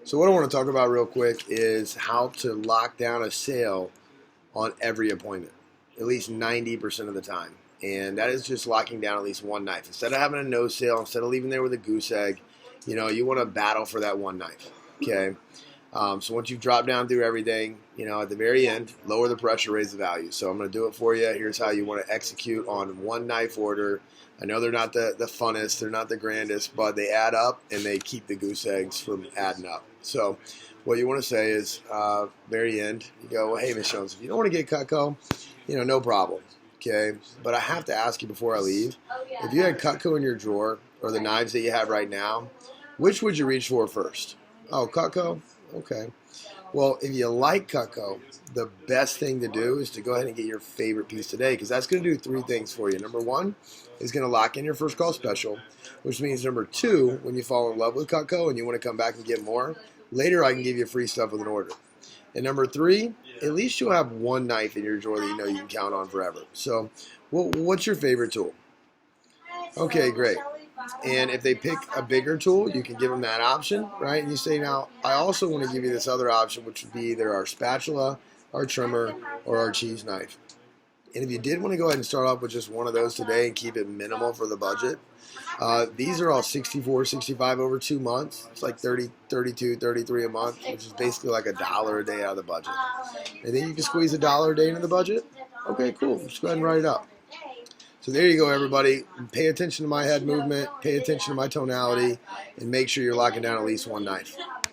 So what I want to talk about real quick is how to lock down a sale on every appointment, at least 90% of the time. And that is just locking down at least one knife. Instead of having a no sale, instead of leaving there with a goose egg, you want to battle for that one knife. Okay. So once you've dropped down through everything, at the very end, lower the pressure, raise the value. So I'm going to do it for you. Here's how you want to execute on one knife order. I know they're not the funnest, they're not the grandest, but they add up and they keep the goose eggs from adding up. So what you want to say is, very end, you go, well, hey, Miss Jones, if you don't want to get Cutco, no problem. Okay. But I have to ask you before I leave, if you had Cutco in your drawer or the knives that you have right now, which would you reach for first? Oh, Cutco? Okay. Well, if you like Cutco, the best thing to do is to go ahead and get your favorite piece today, because that's going to do three things for you. Number one is going to lock in your first call special, which means number two, when you fall in love with Cutco and you want to come back and get more, later I can give you free stuff with an order. And number three, at least you'll have one knife in your drawer that you know you can count on forever. So what's your favorite tool? Okay, great. And if they pick a bigger tool, you can give them that option, right? And you say, now, I also want to give you this other option, which would be either our spatula, our trimmer, or our cheese knife. And if you did want to go ahead and start off with just one of those today and keep it minimal for the budget, these are all 64, 65 over 2 months. It's like 30, 32, 33 a month, which is basically like $1 a day out of the budget. And then you can squeeze $1 a day into the budget. Okay, cool. Just go ahead and write it up. So there you go, everybody. Pay attention to my head movement, pay attention to my tonality, and make sure you're locking down at least one knife.